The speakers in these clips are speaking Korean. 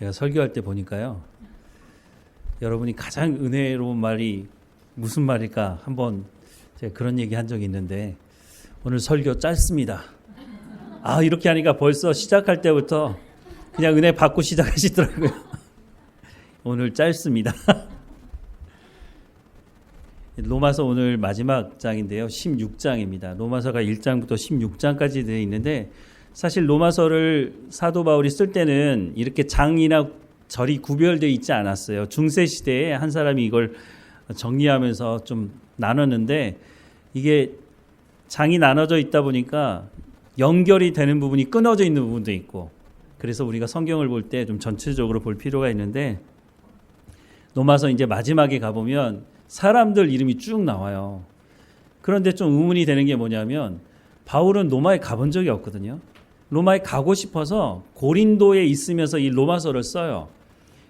제가 설교할 때 보니까요, 여러분이 가장 은혜로운 말이 무슨 말일까 한번 제가 그런 얘기 한 적이 있는데, 오늘 설교 짧습니다. 이렇게 하니까 벌써 시작할 때부터 그냥 은혜 받고 시작하시더라고요. 오늘 짧습니다. 로마서 오늘 마지막 장인데요, 16장입니다. 로마서가 1장부터 16장까지 되어 있는데, 사실 로마서를 사도 바울이 쓸 때는 이렇게 장이나 절이 구별되어 있지 않았어요. 중세 시대에 한 사람이 이걸 정리하면서 좀 나눴는데, 이게 장이 나눠져 있다 보니까 연결이 되는 부분이 끊어져 있는 부분도 있고, 그래서 우리가 성경을 볼 때 좀 전체적으로 볼 필요가 있는데, 로마서 이제 마지막에 가보면 사람들 이름이 쭉 나와요. 그런데 좀 의문이 되는 게 뭐냐면, 바울은 로마에 가본 적이 없거든요. 로마에 가고 싶어서 고린도에 있으면서 이 로마서를 써요.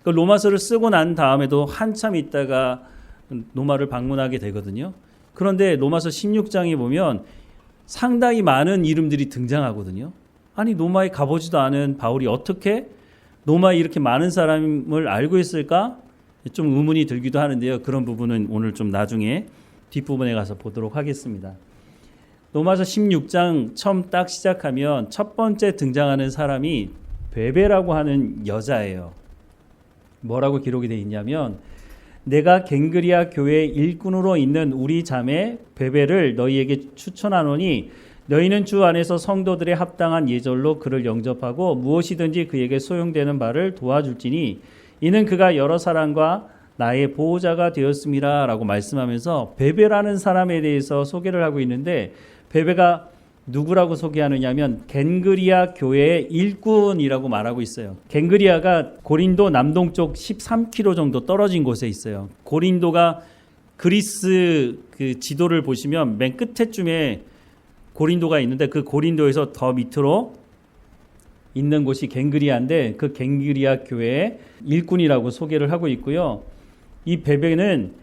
그 로마서를 쓰고 난 다음에도 한참 있다가 로마를 방문하게 되거든요. 그런데 로마서 16장에 보면 상당히 많은 이름들이 등장하거든요. 아니, 로마에 가보지도 않은 바울이 어떻게 로마에 이렇게 많은 사람을 알고 있을까? 좀 의문이 들기도 하는데요. 그런 부분은 오늘 좀 나중에 뒷부분에 가서 보도록 하겠습니다. 로마서 16장 처음 딱 시작하면 첫 번째 등장하는 사람이 베베라고 하는 여자예요. 뭐라고 기록이 되어 있냐면, 내가 갱그리아 교회의 일꾼으로 있는 우리 자매 베베를 너희에게 추천하노니 너희는 주 안에서 성도들의 합당한 예절로 그를 영접하고 무엇이든지 그에게 소용되는 바를 도와줄지니 이는 그가 여러 사람과 나의 보호자가 되었습니다 라고 말씀하면서 베베라는 사람에 대해서 소개를 하고 있는데, 베베가 누구라고 소개하느냐면 갱그리아 교회의 일꾼이라고 말하고 있어요. 갱그리아가 고린도 남동쪽 13km 정도 떨어진 곳에 있어요. 고린도가 그리스 그 지도를 보시면 맨 끝에쯤에 고린도가 있는데, 그 고린도에서 더 밑으로 있는 곳이 갱그리아인데, 그 갱그리아 교회의 일꾼이라고 소개를 하고 있고요. 이 베베는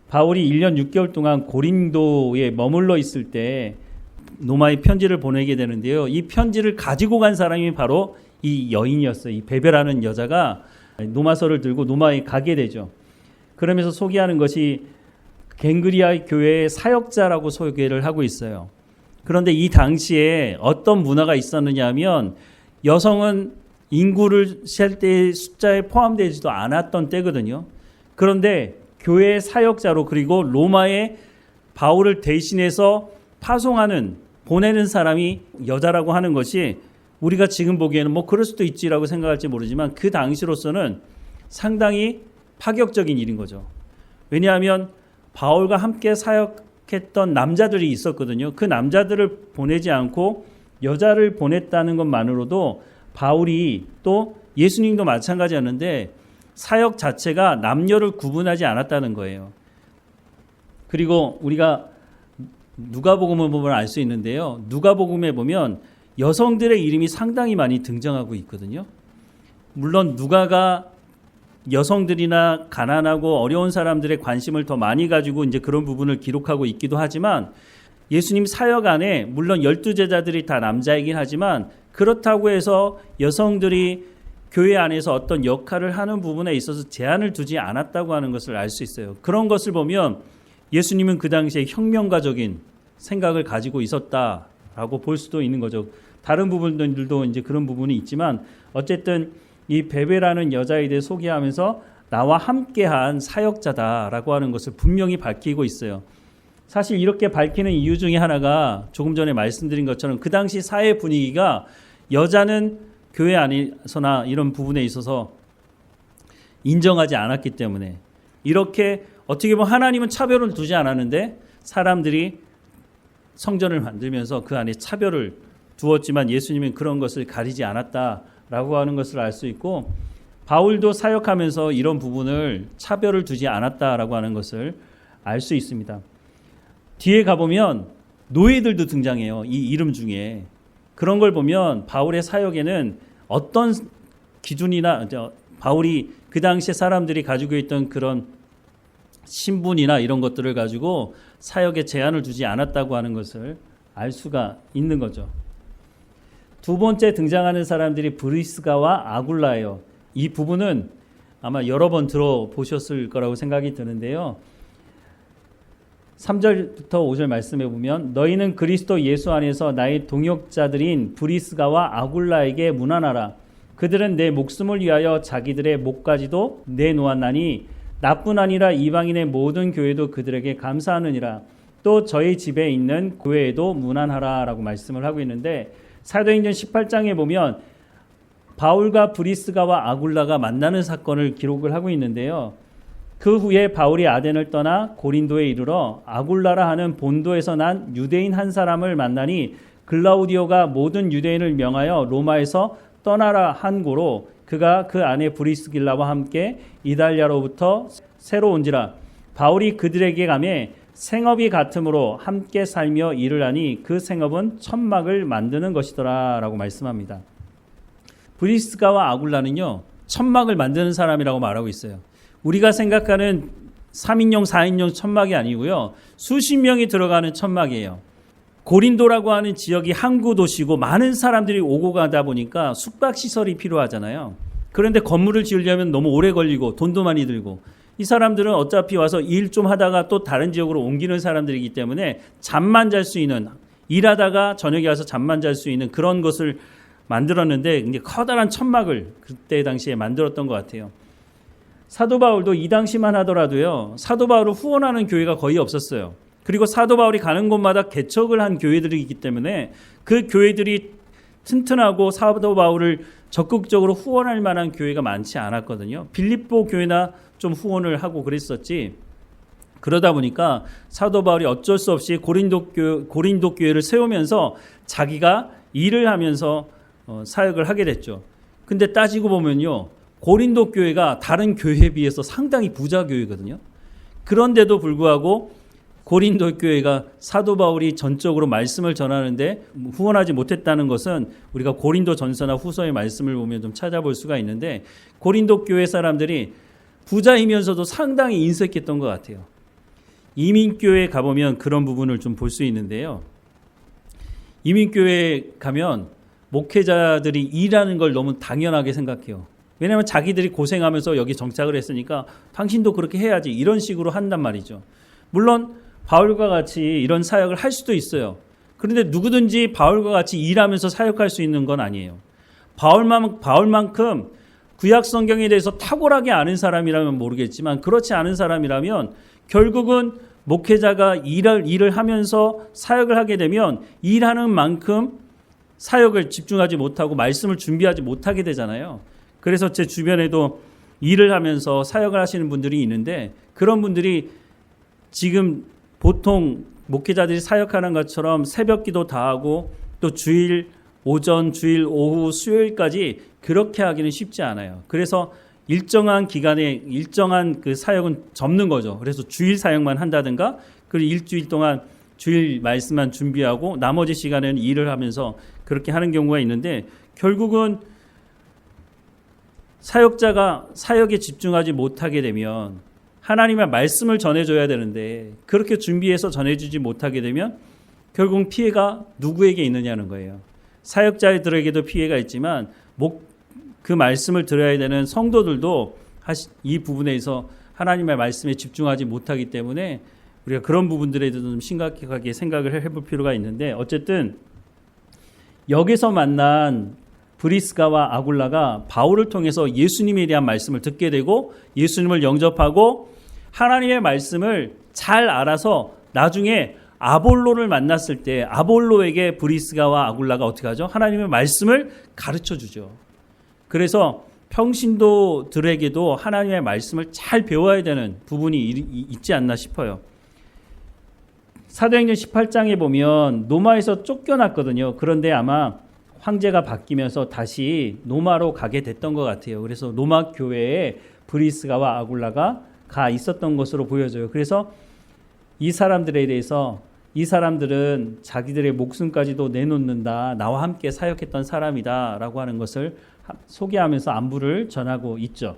바울이 1년 6개월 동안 고린도에 머물러 있을 때 로마에 편지를 보내게 되는데요. 이 편지를 가지고 간 사람이 바로 이 여인이었어요. 이 베베라는 여자가 로마서를 들고 로마에 가게 되죠. 그러면서 소개하는 것이 갱그리아 교회의 사역자라고 소개를 하고 있어요. 그런데 이 당시에 어떤 문화가 있었느냐 하면, 여성은 인구를 셀 때의 숫자에 포함되지도 않았던 때거든요. 그런데 교회의 사역자로, 그리고 로마에 바울을 대신해서 파송하는, 보내는 사람이 여자라고 하는 것이 우리가 지금 보기에는 뭐 그럴 수도 있지라고 생각할지 모르지만, 그 당시로서는 상당히 파격적인 일인 거죠. 왜냐하면 바울과 함께 사역했던 남자들이 있었거든요. 그 남자들을 보내지 않고 여자를 보냈다는 것만으로도, 바울이 또 예수님도 마찬가지였는데 사역 자체가 남녀를 구분하지 않았다는 거예요. 그리고 우리가 누가복음을 보면 알 수 있는데요. 누가복음에 보면 여성들의 이름이 상당히 많이 등장하고 있거든요. 물론 누가가 여성들이나 가난하고 어려운 사람들의 관심을 더 많이 가지고 이제 그런 부분을 기록하고 있기도 하지만, 예수님 사역 안에 물론 12제자들이 다 남자이긴 하지만, 그렇다고 해서 여성들이 교회 안에서 어떤 역할을 하는 부분에 있어서 제한을 두지 않았다고 하는 것을 알 수 있어요. 그런 것을 보면 예수님은 그 당시에 혁명가적인 생각을 가지고 있었다라고 볼 수도 있는 거죠. 다른 부분들도 이제 그런 부분이 있지만, 어쨌든 이 베베라는 여자에 대해 소개하면서 나와 함께한 사역자다라고 하는 것을 분명히 밝히고 있어요. 사실 이렇게 밝히는 이유 중에 하나가 조금 전에 말씀드린 것처럼 그 당시 사회 분위기가 여자는 교회 안에서나 이런 부분에 있어서 인정하지 않았기 때문에, 이렇게 어떻게 보면 하나님은 차별을 두지 않았는데 사람들이 성전을 만들면서 그 안에 차별을 두었지만, 예수님은 그런 것을 가리지 않았다라고 하는 것을 알 수 있고, 바울도 사역하면서 이런 부분을 차별을 두지 않았다라고 하는 것을 알 수 있습니다. 뒤에 가보면 노예들도 등장해요. 이 이름 중에. 그런 걸 보면 바울의 사역에는 어떤 기준이나, 바울이 그 당시에 사람들이 가지고 있던 그런 신분이나 이런 것들을 가지고 사역에 제한을 두지 않았다고 하는 것을 알 수가 있는 거죠. 두 번째 등장하는 사람들이 브리스가와 아굴라예요. 이 부분은 아마 여러 번 들어보셨을 거라고 생각이 드는데요. 3절부터 5절 말씀해 보면 너희는 그리스도 예수 안에서 나의 동역자들인 브리스가와 아굴라에게 문안하라. 그들은 내 목숨을 위하여 자기들의 목까지도 내놓았나니 나뿐 아니라 이방인의 모든 교회도 그들에게 감사하느니라. 또 저희 집에 있는 교회에도 문안하라 라고 말씀을 하고 있는데, 사도행전 18장에 보면 바울과 브리스가와 아굴라가 만나는 사건을 기록을 하고 있는데요. 그 후에 바울이 아덴을 떠나 고린도에 이르러 아굴라라 하는 본도에서 난 유대인 한 사람을 만나니 글라우디오가 모든 유대인을 명하여 로마에서 떠나라 한 고로 그가 그 아내 브리스길라와 함께 이달리아로부터 새로 온지라. 바울이 그들에게 가매 생업이 같으므로 함께 살며 일을 하니 그 생업은 천막을 만드는 것이더라 라고 말씀합니다. 브리스가와 아굴라는요, 천막을 만드는 사람이라고 말하고 있어요. 우리가 생각하는 3인용 4인용 천막이 아니고요, 수십 명이 들어가는 천막이에요. 고린도라고 하는 지역이 항구 도시고 많은 사람들이 오고 가다 보니까 숙박시설이 필요하잖아요. 그런데 건물을 지으려면 너무 오래 걸리고 돈도 많이 들고, 이 사람들은 어차피 와서 일 좀 하다가 또 다른 지역으로 옮기는 사람들이기 때문에 잠만 잘 수 있는, 일하다가 저녁에 와서 잠만 잘 수 있는 그런 것을 만들었는데, 이제 커다란 천막을 그때 당시에 만들었던 것 같아요. 사도 바울도 이 당시만 하더라도요, 사도 바울을 후원하는 교회가 거의 없었어요. 그리고 사도 바울이 가는 곳마다 개척을 한 교회들이기 때문에 그 교회들이 튼튼하고 사도 바울을 적극적으로 후원할 만한 교회가 많지 않았거든요. 빌립보 교회나 좀 후원을 하고 그랬었지. 그러다 보니까 사도 바울이 어쩔 수 없이 고린도 교회를 세우면서 자기가 일을 하면서 사역을 하게 됐죠. 근데 따지고 보면요, 고린도 교회가 다른 교회에 비해서 상당히 부자 교회거든요. 그런데도 불구하고 고린도 교회가 사도 바울이 전적으로 말씀을 전하는데 후원하지 못했다는 것은 우리가 고린도 전서나 후서의 말씀을 보면 좀 찾아볼 수가 있는데, 고린도 교회 사람들이 부자이면서도 상당히 인색했던 것 같아요. 이민교회에 가보면 그런 부분을 좀 볼 수 있는데요. 이민교회에 가면 목회자들이 일하는 걸 너무 당연하게 생각해요. 왜냐하면 자기들이 고생하면서 여기 정착을 했으니까 당신도 그렇게 해야지, 이런 식으로 한단 말이죠. 물론 바울과 같이 이런 사역을 할 수도 있어요. 그런데 누구든지 바울과 같이 일하면서 사역할 수 있는 건 아니에요. 바울만큼 구약 성경에 대해서 탁월하게 아는 사람이라면 모르겠지만, 그렇지 않은 사람이라면 결국은 목회자가 일을 하면서 사역을 하게 되면 일하는 만큼 사역을 집중하지 못하고 말씀을 준비하지 못하게 되잖아요. 그래서 제 주변에도 일을 하면서 사역을 하시는 분들이 있는데, 그런 분들이 지금 보통 목회자들이 사역하는 것처럼 새벽 기도 다 하고 또 주일 오전, 주일 오후, 수요일까지 그렇게 하기는 쉽지 않아요. 그래서 일정한 기간에 일정한 그 사역은 접는 거죠. 그래서 주일 사역만 한다든가, 그리고 일주일 동안 주일 말씀만 준비하고 나머지 시간에는 일을 하면서 그렇게 하는 경우가 있는데, 결국은 사역자가 사역에 집중하지 못하게 되면 하나님의 말씀을 전해줘야 되는데 그렇게 준비해서 전해주지 못하게 되면 결국 피해가 누구에게 있느냐는 거예요. 사역자들에게도 피해가 있지만 그 말씀을 들어야 되는 성도들도 이 부분에서 하나님의 말씀에 집중하지 못하기 때문에 우리가 그런 부분들에 대해서 좀 심각하게 생각을 해볼 필요가 있는데, 어쨌든 여기서 만난 브리스가와 아굴라가 바울을 통해서 예수님에 대한 말씀을 듣게 되고 예수님을 영접하고 하나님의 말씀을 잘 알아서 나중에 아볼로를 만났을 때 아볼로에게 브리스가와 아굴라가 어떻게 하죠? 하나님의 말씀을 가르쳐 주죠. 그래서 평신도들에게도 하나님의 말씀을 잘 배워야 되는 부분이 있지 않나 싶어요. 사도행전 18장에 보면 노마에서 쫓겨났거든요. 그런데 아마 황제가 바뀌면서 다시 노마로 가게 됐던 것 같아요. 그래서 노마 교회에 브리스가와 아굴라가 가 있었던 것으로 보여져요. 그래서 이 사람들에 대해서 이 사람들은 자기들의 목숨까지도 내놓는다, 나와 함께 사역했던 사람이다 라고 하는 것을 소개하면서 안부를 전하고 있죠.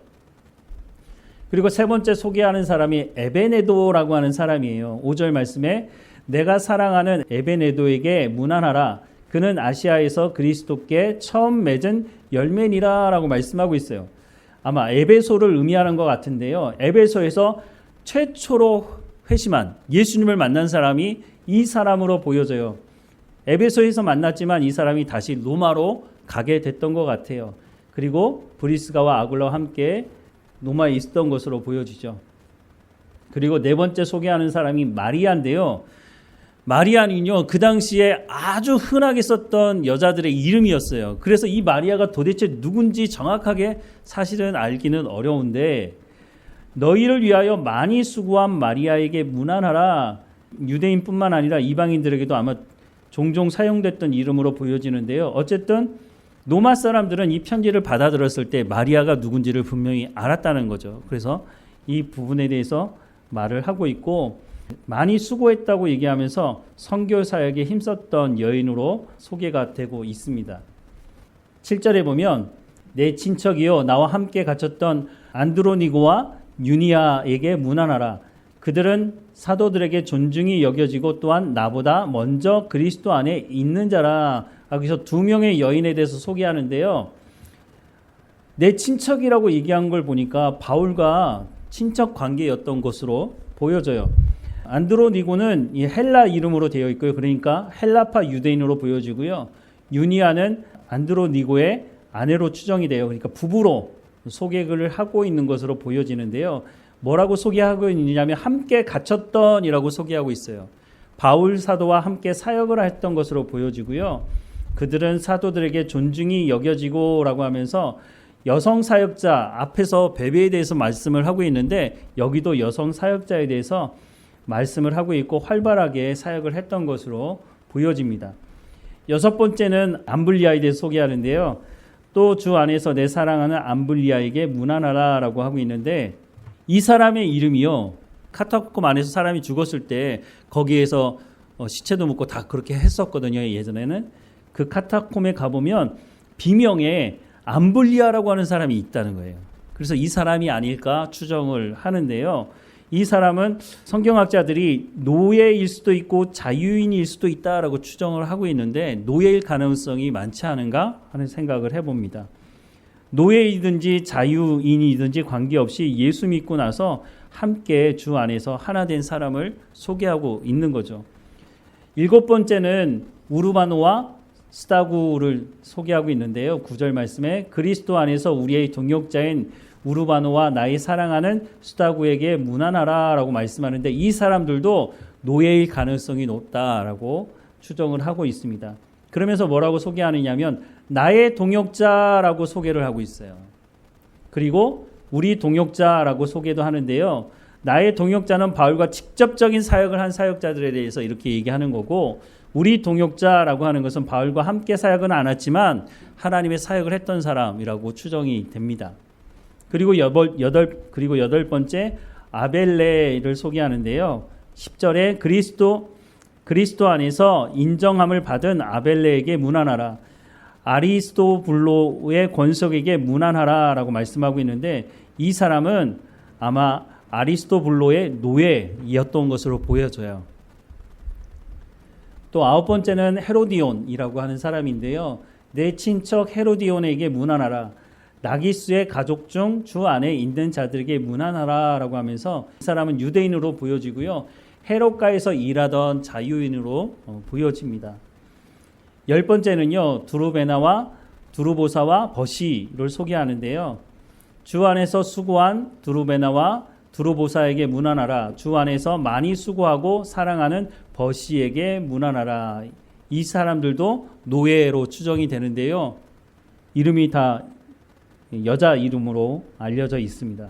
그리고 세 번째 소개하는 사람이 에베네도라고 하는 사람이에요. 5절 말씀에 내가 사랑하는 에베네도에게 문안하라. 그는 아시아에서 그리스도께 처음 맺은 열매니라 라고 말씀하고 있어요. 아마 에베소를 의미하는 것 같은데요. 에베소에서 최초로 회심한 예수님을 만난 사람이 이 사람으로 보여져요. 에베소에서 만났지만 이 사람이 다시 로마로 가게 됐던 것 같아요. 그리고 브리스가와 아굴라와 함께 로마에 있었던 것으로 보여지죠. 그리고 네 번째 소개하는 사람이 마리아인데요. 마리아는요, 그 당시에 아주 흔하게 썼던 여자들의 이름이었어요. 그래서 이 마리아가 도대체 누군지 정확하게 사실은 알기는 어려운데, 너희를 위하여 많이 수고한 마리아에게 문안하라. 유대인뿐만 아니라 이방인들에게도 아마 종종 사용됐던 이름으로 보여지는데요. 어쨌든 로마 사람들은 이 편지를 받아들였을 때 마리아가 누군지를 분명히 알았다는 거죠. 그래서 이 부분에 대해서 말을 하고 있고, 많이 수고했다고 얘기하면서 선교 사역에 힘썼던 여인으로 소개가 되고 있습니다. 7절에 보면 내 친척이요 나와 함께 갇혔던 안드로니고와 유니아에게 문안하라. 그들은 사도들에게 존중이 여겨지고 또한 나보다 먼저 그리스도 안에 있는 자라. 여기서 두 명의 여인에 대해서 소개하는데요. 내 친척이라고 얘기한 걸 보니까 바울과 친척 관계였던 것으로 보여져요. 안드로니고는 이 헬라 이름으로 되어 있고요. 그러니까 헬라파 유대인으로 보여지고요. 유니아는 안드로니고의 아내로 추정이 돼요. 그러니까 부부로 소개를 하고 있는 것으로 보여지는데요. 뭐라고 소개하고 있느냐면 함께 갇혔던이라고 소개하고 있어요. 바울 사도와 함께 사역을 했던 것으로 보여지고요. 그들은 사도들에게 존중이 여겨지고라고 하면서 여성 사역자 앞에서 베베에 대해서 말씀을 하고 있는데 여기도 여성 사역자에 대해서 말씀을 하고 있고 활발하게 사역을 했던 것으로 보여집니다. 여섯 번째는 암블리아에 대해서 소개하는데요. 또 주 안에서 내 사랑하는 암블리아에게 문안하라 라고 하고 있는데 이 사람의 이름이요. 카타콤 안에서 사람이 죽었을 때 거기에서 시체도 묻고 다 그렇게 했었거든요. 예전에는. 그 카타콤에 가보면 비명에 암블리아라고 하는 사람이 있다는 거예요. 그래서 이 사람이 아닐까 추정을 하는데요. 이 사람은 성경학자들이 노예일 수도 있고 자유인일 수도 있다라고 추정을 하고 있는데 노예일 가능성이 많지 않은가 하는 생각을 해봅니다. 노예이든지 자유인이든지 관계없이 예수 믿고 나서 함께 주 안에서 하나 된 사람을 소개하고 있는 거죠. 일곱 번째는 우르바노와 스타구를 소개하고 있는데요. 9절 말씀에 그리스도 안에서 우리의 동역자인 우르바노와 나의 사랑하는 스타구에게 문안하라 라고 말씀하는데 이 사람들도 노예일 가능성이 높다라고 추정을 하고 있습니다. 그러면서 뭐라고 소개하느냐면 나의 동역자라고 소개를 하고 있어요. 그리고 우리 동역자라고 소개도 하는데요. 나의 동역자는 바울과 직접적인 사역을 한 사역자들에 대해서 이렇게 얘기하는 거고 우리 동역자라고 하는 것은 바울과 함께 사역은 안 했지만 하나님의 사역을 했던 사람이라고 추정이 됩니다. 그리고 여덟 번째 아벨레를 소개하는데요. 10절에 그리스도 안에서 인정함을 받은 아벨레에게 문안하라. 아리스토블로의 권석에게 문안하라 라고 말씀하고 있는데 이 사람은 아마 아리스토블로의 노예였던 것으로 보여져요. 또 아홉 번째는 헤로디온이라고 하는 사람인데요. 내 친척 헤로디온에게 문안하라. 나기스의 가족 중 주 안에 있는 자들에게 문안하라 라고 하면서 이 사람은 유대인으로 보여지고요. 헤롯가에서 일하던 자유인으로 보여집니다. 열 번째는요. 두루베나와 두루보사와 버시를 소개하는데요. 주 안에서 수고한 두루베나와 두루보사에게 문안하라. 주 안에서 많이 수고하고 사랑하는 버시에게 문안하라. 이 사람들도 노예로 추정이 되는데요. 이름이 다 여자 이름으로 알려져 있습니다.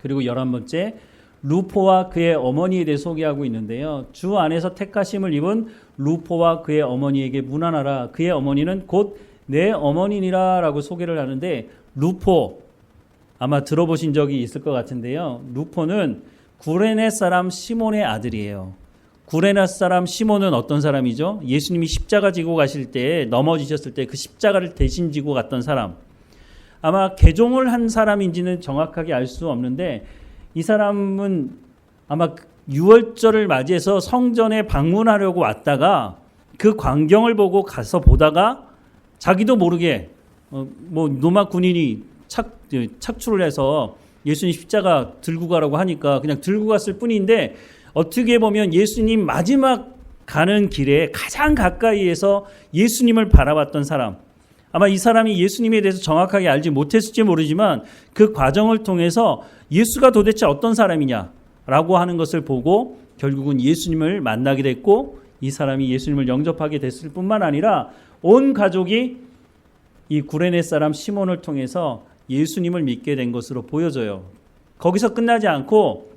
그리고 11번째 루포와 그의 어머니에 대해 소개하고 있는데요. 주 안에서 택하심을 입은 루포와 그의 어머니에게 문안하라. 그의 어머니는 곧 내 어머니니라 라고 소개를 하는데 루포 아마 들어보신 적이 있을 것 같은데요. 루포는 구레네 사람 시몬의 아들이에요. 구레네 사람 시몬은 어떤 사람이죠? 예수님이 십자가 지고 가실 때 넘어지셨을 때 그 십자가를 대신 지고 갔던 사람. 아마 개종을 한 사람인지는 정확하게 알 수 없는데 이 사람은 아마 유월절을 맞이해서 성전에 방문하려고 왔다가 그 광경을 보고 가서 보다가 자기도 모르게 로마 군인이 착출을 해서 예수님 십자가 들고 가라고 하니까 그냥 들고 갔을 뿐인데, 어떻게 보면 예수님 마지막 가는 길에 가장 가까이에서 예수님을 바라봤던 사람, 아마 이 사람이 예수님에 대해서 정확하게 알지 못했을지 모르지만 그 과정을 통해서 예수가 도대체 어떤 사람이냐라고 하는 것을 보고 결국은 예수님을 만나게 됐고, 이 사람이 예수님을 영접하게 됐을 뿐만 아니라 온 가족이 이 구레네 사람 시몬을 통해서 예수님을 믿게 된 것으로 보여져요. 거기서 끝나지 않고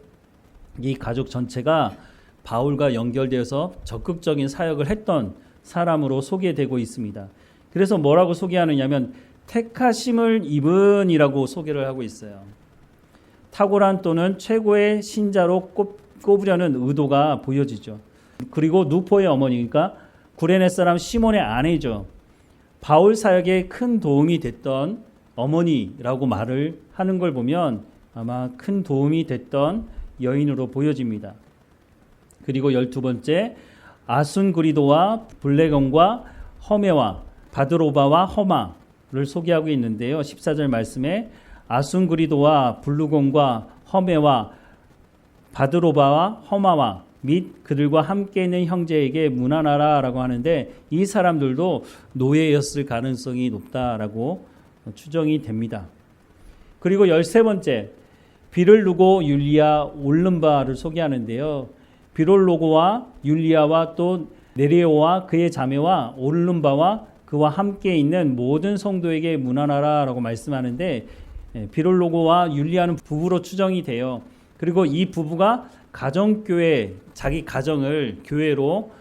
이 가족 전체가 바울과 연결되어서 적극적인 사역을 했던 사람으로 소개되고 있습니다. 그래서 뭐라고 소개하느냐면 택하심을 입은이라고 소개를 하고 있어요. 탁월한 또는 최고의 신자로 꼽으려는 의도가 보여지죠. 그리고 누포의 어머니니까 구레네 사람 시몬의 아내죠. 바울 사역에 큰 도움이 됐던 어머니라고 말을 하는 걸 보면 아마 큰 도움이 됐던 여인으로 보여집니다. 그리고 12번째, 아순그리도와 블레gon과 허메와 바드로바와 허마를 소개하고 있는데요. 14절 말씀에 아순그리도와 블루곤과 허메와 바드로바와 허마와 및 그들과 함께 있는 형제에게 문안하라 라고 하는데, 이 사람들도 노예였을 가능성이 높다라고 추정이 됩니다. 그리고 13번째, 비를루고 율리아 올른바를 소개하는데요. 비롤로고와 율리아와 또 네레오와 그의 자매와 올른바와 그와 함께 있는 모든 성도에게 문안하라 라고 말씀하는데, 비롤로고와 율리아는 부부로 추정이 돼요. 그리고 이 부부가 가정교회, 자기 가정을 교회로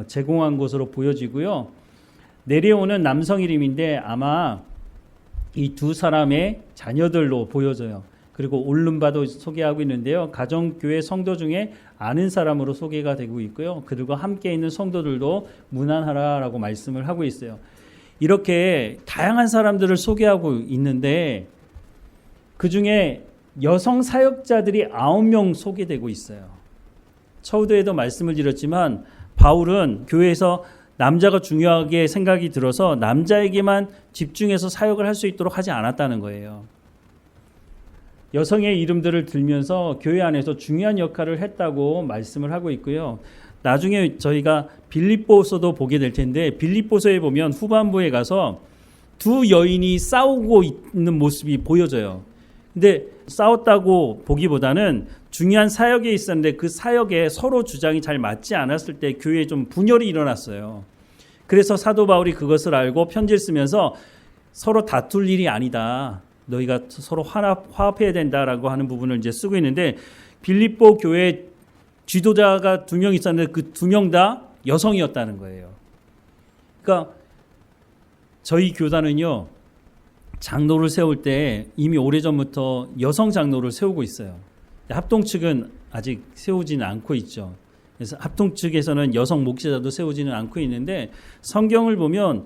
제공한 것으로 보여지고요. 네레오는 남성 이름인데 아마 이 두 사람의 자녀들로 보여져요. 그리고 올른바도 소개하고 있는데요. 가정교회 성도 중에 아는 사람으로 소개가 되고 있고요. 그들과 함께 있는 성도들도 문안하라라고 말씀을 하고 있어요. 이렇게 다양한 사람들을 소개하고 있는데 그 중에 여성 사역자들이 9명 소개되고 있어요. 처우도에도 말씀을 드렸지만 바울은 교회에서 남자가 중요하게 생각이 들어서 남자에게만 집중해서 사역을 할 수 있도록 하지 않았다는 거예요. 여성의 이름들을 들면서 교회 안에서 중요한 역할을 했다고 말씀을 하고 있고요. 나중에 저희가 빌립보서도 보게 될 텐데, 빌립보서에 보면 후반부에 가서 두 여인이 싸우고 있는 모습이 보여져요. 근데 싸웠다고 보기보다는 중요한 사역에 있었는데 그 사역에 서로 주장이 잘 맞지 않았을 때 교회에 좀 분열이 일어났어요. 그래서 사도 바울이 그것을 알고 편지를 쓰면서 서로 다툴 일이 아니다, 너희가 서로 화합해야 된다라고 하는 부분을 이제 쓰고 있는데, 빌립보 교회 지도자가 2명 있었는데 그 2명 다 여성이었다는 거예요. 그러니까 저희 교단은요, 장로를 세울 때 이미 오래전부터 여성 장로를 세우고 있어요. 합동 측은 아직 세우지는 않고 있죠. 그래서 합동 측에서는 여성 목회자도 세우지는 않고 있는데, 성경을 보면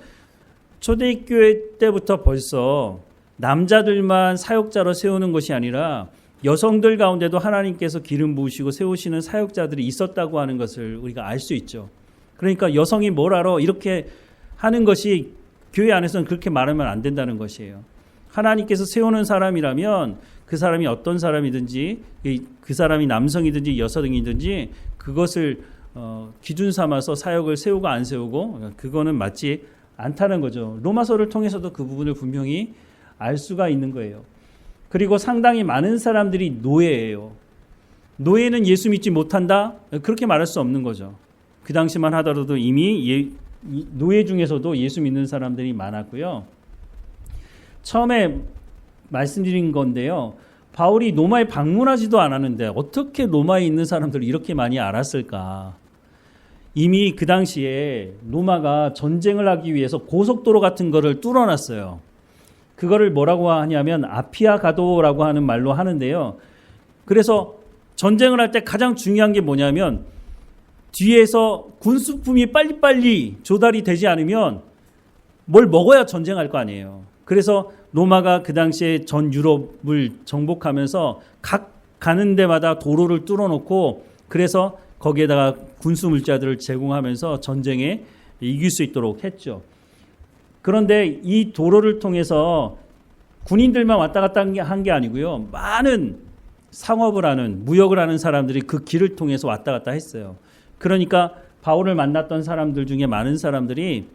초대교회 때부터 벌써 남자들만 사역자로 세우는 것이 아니라 여성들 가운데도 하나님께서 기름 부으시고 세우시는 사역자들이 있었다고 하는 것을 우리가 알 수 있죠. 그러니까 여성이 뭘 알아, 이렇게 하는 것이 교회 안에서는 그렇게 말하면 안 된다는 것이에요. 하나님께서 세우는 사람이라면 그 사람이 어떤 사람이든지, 그 사람이 남성이든지 여성이든지 그것을 기준 삼아서 사역을 세우고 안 세우고, 그거는 맞지 않다는 거죠. 로마서를 통해서도 그 부분을 분명히 알 수가 있는 거예요. 그리고 상당히 많은 사람들이 노예예요. 노예는 예수 믿지 못한다? 그렇게 말할 수 없는 거죠. 그 당시만 하더라도 이미 노예 중에서도 예수 믿는 사람들이 많았고요. 처음에 말씀드린 건데요. 바울이 로마에 방문하지도 않았는데 어떻게 로마에 있는 사람들을 이렇게 많이 알았을까? 이미 그 당시에 로마가 전쟁을 하기 위해서 고속도로 같은 거를 뚫어놨어요. 그거를 뭐라고 하냐면 아피아 가도라고 하는 말로 하는데요. 그래서 전쟁을 할 때 가장 중요한 게 뭐냐면 뒤에서 군수품이 빨리빨리 조달이 되지 않으면 뭘 먹어야 전쟁할 거 아니에요. 그래서 로마가 그 당시에 전 유럽을 정복하면서 각 가는 데마다 도로를 뚫어놓고, 그래서 거기에다가 군수 물자들을 제공하면서 전쟁에 이길 수 있도록 했죠. 그런데 이 도로를 통해서 군인들만 왔다 갔다 한 게 아니고요. 많은 상업을 하는, 무역을 하는 사람들이 그 길을 통해서 왔다 갔다 했어요. 그러니까 바울을 만났던 사람들 중에 많은 사람들이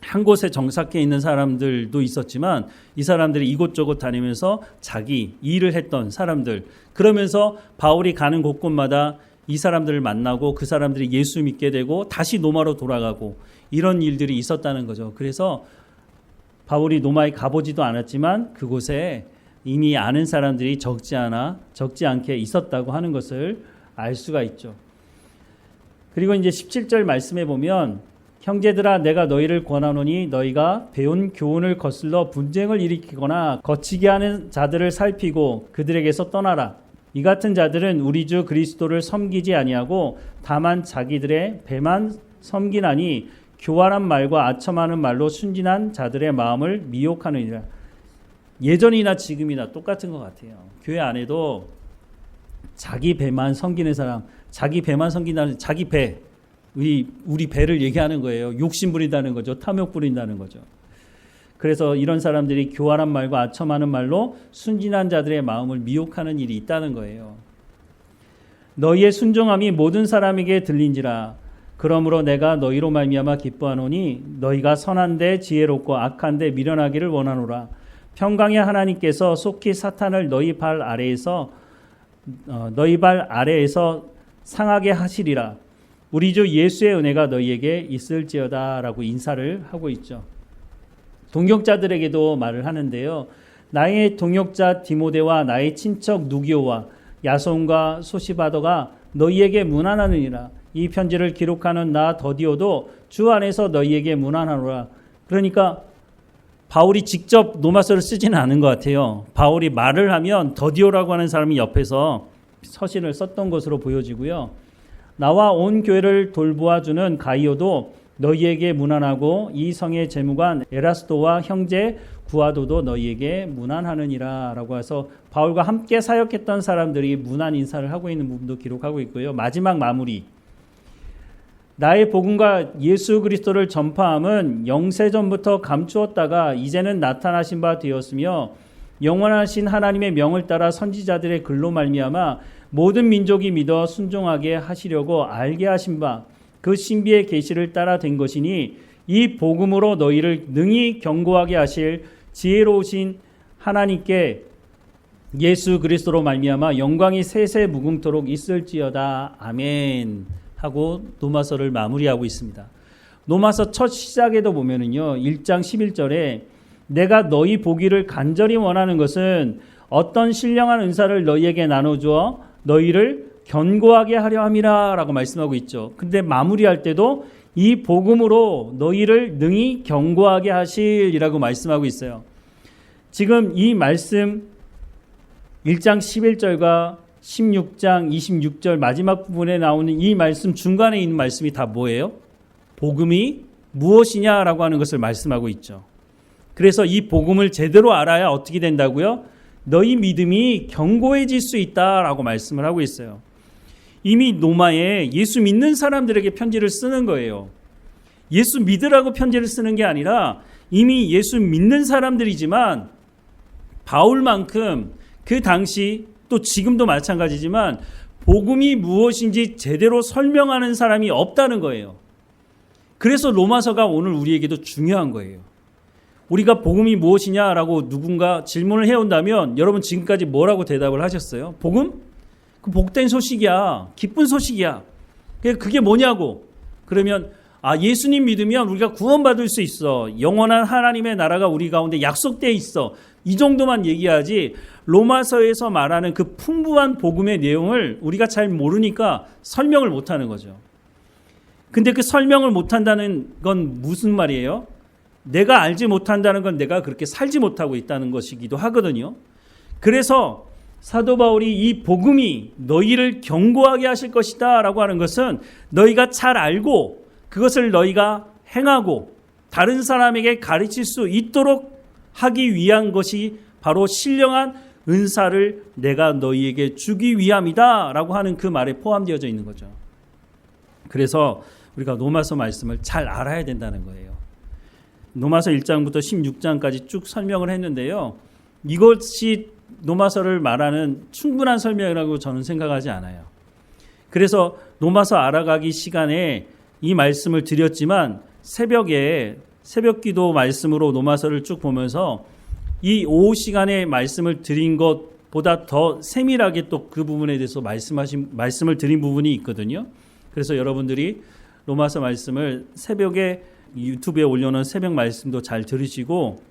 한 곳에 정착해 있는 사람들도 있었지만 이 사람들이 이곳저곳 다니면서 자기 일을 했던 사람들, 그러면서 바울이 가는 곳곳마다 이 사람들을 만나고 그 사람들이 예수 믿게 되고 다시 로마로 돌아가고 이런 일들이 있었다는 거죠. 그래서 바울이 로마에 가보지도 않았지만 그곳에 이미 아는 사람들이 적지 않게 있었다고 하는 것을 알 수가 있죠. 그리고 이제 17절 말씀에 보면 형제들아 내가 너희를 권하노니 너희가 배운 교훈을 거슬러 분쟁을 일으키거나 거치게 하는 자들을 살피고 그들에게서 떠나라. 이 같은 자들은 우리 주 그리스도를 섬기지 아니하고 다만 자기들의 배만 섬기나니 교활한 말과 아첨하는 말로 순진한 자들의 마음을 미혹하느니라. 예전이나 지금이나 똑같은 것 같아요. 교회 안에도 자기 배만 섬기는 사람, 자기 배만 섬긴다는 자기 배, 우리 배를 얘기하는 거예요. 욕심 부린다는 거죠. 탐욕 부린다는 거죠. 그래서 이런 사람들이 교활한 말과 아첨하는 말로 순진한 자들의 마음을 미혹하는 일이 있다는 거예요. 너희의 순종함이 모든 사람에게 들린지라. 그러므로 내가 너희로 말미암아 기뻐하노니 너희가 선한데 지혜롭고 악한데 미련하기를 원하노라. 평강의 하나님께서 속히 사탄을 너희 발 아래에서 상하게 하시리라. 우리 주 예수의 은혜가 너희에게 있을지어다 라고 인사를 하고 있죠. 동역자들에게도 말을 하는데요. 나의 동역자 디모데와 나의 친척 누기오와 야손과 소시바더가 너희에게 문안하느니라. 이 편지를 기록하는 나 더디오도 주 안에서 너희에게 문안하노라. 그러니까 바울이 직접 로마서를 쓰지는 않은 것 같아요. 바울이 말을 하면 더디오라고 하는 사람이 옆에서 서신을 썼던 것으로 보여지고요. 나와 온 교회를 돌보아주는 가이오도 너희에게 문안하고 이 성의 재무관 에라스도와 형제 구아도도 너희에게 문안하느니라 라고 해서 바울과 함께 사역했던 사람들이 문안 인사를 하고 있는 부분도 기록하고 있고요. 마지막 마무리, 나의 복음과 예수 그리스도를 전파함은 영세전부터 감추었다가 이제는 나타나신 바 되었으며 영원하신 하나님의 명을 따라 선지자들의 글로 말미암아 모든 민족이 믿어 순종하게 하시려고 알게 하신 바 그 신비의 계시를 따라 된 것이니 이 복음으로 너희를 능히 경고하게 하실 지혜로우신 하나님께 예수 그리스도로 말미암아 영광이 세세 무궁토록 있을지어다. 아멘 하고 로마서를 마무리하고 있습니다. 로마서 첫 시작에도 보면은요, 1장 11절에 내가 너희 보기를 간절히 원하는 것은 어떤 신령한 은사를 너희에게 나눠주어 너희를 견고하게 하려 함이라 라고 말씀하고 있죠. 근데 마무리할 때도 이 복음으로 너희를 능히 견고하게 하시리라고 말씀하고 있어요. 지금 이 말씀 1장 11절과 16장 26절 마지막 부분에 나오는 이 말씀 중간에 있는 말씀이 다 뭐예요? 복음이 무엇이냐라고 하는 것을 말씀하고 있죠. 그래서 이 복음을 제대로 알아야 어떻게 된다고요? 너희 믿음이 견고해질 수 있다라고 말씀을 하고 있어요. 이미 로마에 예수 믿는 사람들에게 편지를 쓰는 거예요. 예수 믿으라고 편지를 쓰는 게 아니라 이미 예수 믿는 사람들이지만 바울만큼 그 당시 또 지금도 마찬가지지만 복음이 무엇인지 제대로 설명하는 사람이 없다는 거예요. 그래서 로마서가 오늘 우리에게도 중요한 거예요. 우리가 복음이 무엇이냐라고 누군가 질문을 해온다면 여러분 지금까지 뭐라고 대답을 하셨어요? 복음? 그 복된 소식이야. 기쁜 소식이야. 그게 뭐냐고. 그러면 예수님 믿으면 우리가 구원받을 수 있어. 영원한 하나님의 나라가 우리 가운데 약속되어 있어. 이 정도만 얘기하지 로마서에서 말하는 그 풍부한 복음의 내용을 우리가 잘 모르니까 설명을 못하는 거죠. 근데 그 설명을 못한다는 건 무슨 말이에요? 내가 알지 못한다는 건 내가 그렇게 살지 못하고 있다는 것이기도 하거든요. 그래서 사도 바울이 이 복음이 너희를 견고하게 하실 것이다 라고 하는 것은 너희가 잘 알고 그것을 너희가 행하고 다른 사람에게 가르칠 수 있도록 하기 위한 것이 바로 신령한 은사를 내가 너희에게 주기 위함이다 라고 하는 그 말에 포함되어져 있는 거죠. 그래서 우리가 로마서 말씀을 잘 알아야 된다는 거예요. 로마서 1장부터 16장까지 쭉 설명을 했는데요. 이것이 로마서를 말하는 충분한 설명이라고 저는 생각하지 않아요. 그래서 로마서 알아가기 시간에 이 말씀을 드렸지만 새벽에 새벽기도 말씀으로 로마서를 쭉 보면서 이 오후 시간에 말씀을 드린 것보다 더 세밀하게 또 그 부분에 대해서 말씀을 드린 부분이 있거든요. 그래서 여러분들이 로마서 말씀을 새벽에 유튜브에 올려놓은 새벽 말씀도 잘 들으시고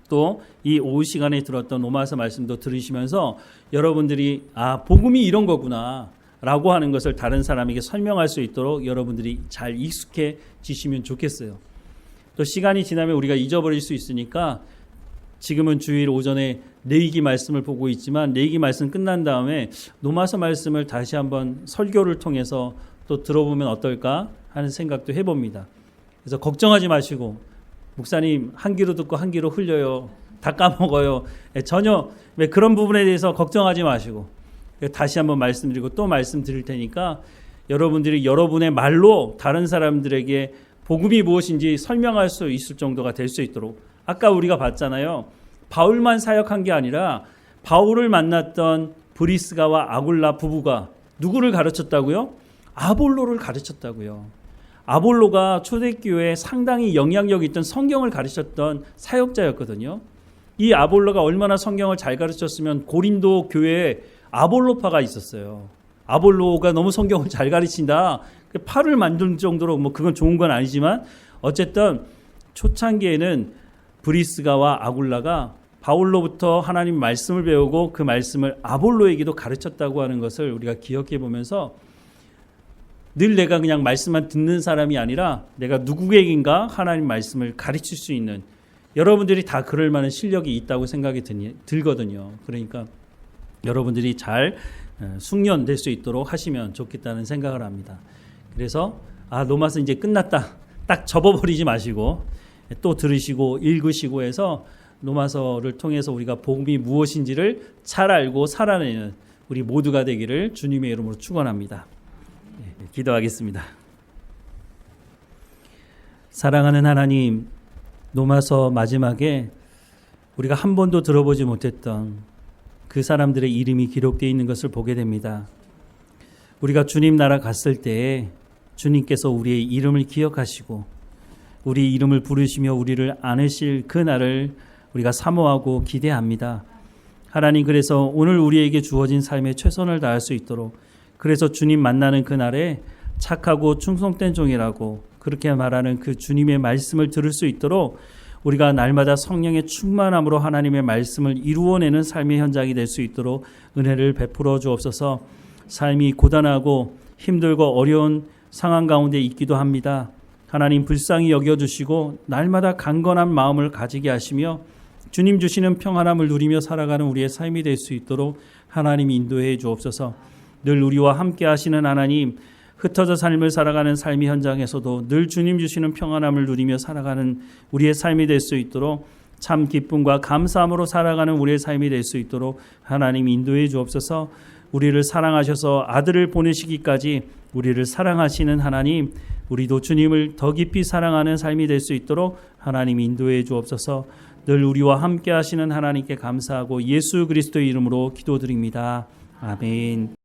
또 이 오후 시간에 들었던 로마서 말씀도 들으시면서 여러분들이 복음이 이런 거구나 라고 하는 것을 다른 사람에게 설명할 수 있도록 여러분들이 잘 익숙해지시면 좋겠어요. 또 시간이 지나면 우리가 잊어버릴 수 있으니까 지금은 주일 오전에 레위기 말씀을 보고 있지만 레위기 말씀 끝난 다음에 로마서 말씀을 다시 한번 설교를 통해서 또 들어보면 어떨까 하는 생각도 해봅니다. 그래서 걱정하지 마시고 목사님 한 귀로 듣고 한 귀로 흘려요. 다 까먹어요. 전혀 그런 부분에 대해서 걱정하지 마시고 다시 한번 말씀드리고 또 말씀드릴 테니까 여러분들이 여러분의 말로 다른 사람들에게 복음이 무엇인지 설명할 수 있을 정도가 될 수 있도록 아까 우리가 봤잖아요. 바울만 사역한 게 아니라 바울을 만났던 브리스가와 아굴라 부부가 누구를 가르쳤다고요? 아볼로를 가르쳤다고요. 아볼로가 초대교회에 상당히 영향력 있던 성경을 가르쳤던 사역자였거든요. 이 아볼로가 얼마나 성경을 잘 가르쳤으면 고린도 교회에 아볼로파가 있었어요. 아볼로가 너무 성경을 잘 가르친다. 파를 만들 정도로 그건 좋은 건 아니지만 어쨌든 초창기에는 브리스가와 아굴라가 바울로부터 하나님 말씀을 배우고 그 말씀을 아볼로에게도 가르쳤다고 하는 것을 우리가 기억해 보면서 늘 내가 그냥 말씀만 듣는 사람이 아니라 내가 누구에게인가 하나님 말씀을 가르칠 수 있는 여러분들이 다 그럴 만한 실력이 있다고 생각이 들거든요. 그러니까 여러분들이 잘 숙련될 수 있도록 하시면 좋겠다는 생각을 합니다. 그래서 로마서 이제 끝났다. 딱 접어버리지 마시고 또 들으시고 읽으시고 해서 로마서를 통해서 우리가 복음이 무엇인지를 잘 알고 살아내는 우리 모두가 되기를 주님의 이름으로 축원합니다. 기도하겠습니다. 사랑하는 하나님, 로마서 마지막에 우리가 한 번도 들어보지 못했던 그 사람들의 이름이 기록되어 있는 것을 보게 됩니다. 우리가 주님 나라 갔을 때에 주님께서 우리의 이름을 기억하시고 우리 이름을 부르시며 우리를 안으실 그 날을 우리가 사모하고 기대합니다. 하나님, 그래서 오늘 우리에게 주어진 삶에 최선을 다할 수 있도록 그래서 주님 만나는 그날에 착하고 충성된 종이라고 그렇게 말하는 그 주님의 말씀을 들을 수 있도록 우리가 날마다 성령의 충만함으로 하나님의 말씀을 이루어내는 삶의 현장이 될 수 있도록 은혜를 베풀어 주옵소서. 삶이 고단하고 힘들고 어려운 상황 가운데 있기도 합니다. 하나님 불쌍히 여겨주시고 날마다 강건한 마음을 가지게 하시며 주님 주시는 평안함을 누리며 살아가는 우리의 삶이 될 수 있도록 하나님 인도해 주옵소서. 늘 우리와 함께 하시는 하나님, 흩어져 삶을 살아가는 삶의 현장에서도 늘 주님 주시는 평안함을 누리며 살아가는 우리의 삶이 될 수 있도록 참 기쁨과 감사함으로 살아가는 우리의 삶이 될 수 있도록 하나님 인도해 주옵소서. 우리를 사랑하셔서 아들을 보내시기까지 우리를 사랑하시는 하나님, 우리도 주님을 더 깊이 사랑하는 삶이 될 수 있도록 하나님 인도해 주옵소서. 늘 우리와 함께 하시는 하나님께 감사하고 예수 그리스도의 이름으로 기도드립니다. 아멘.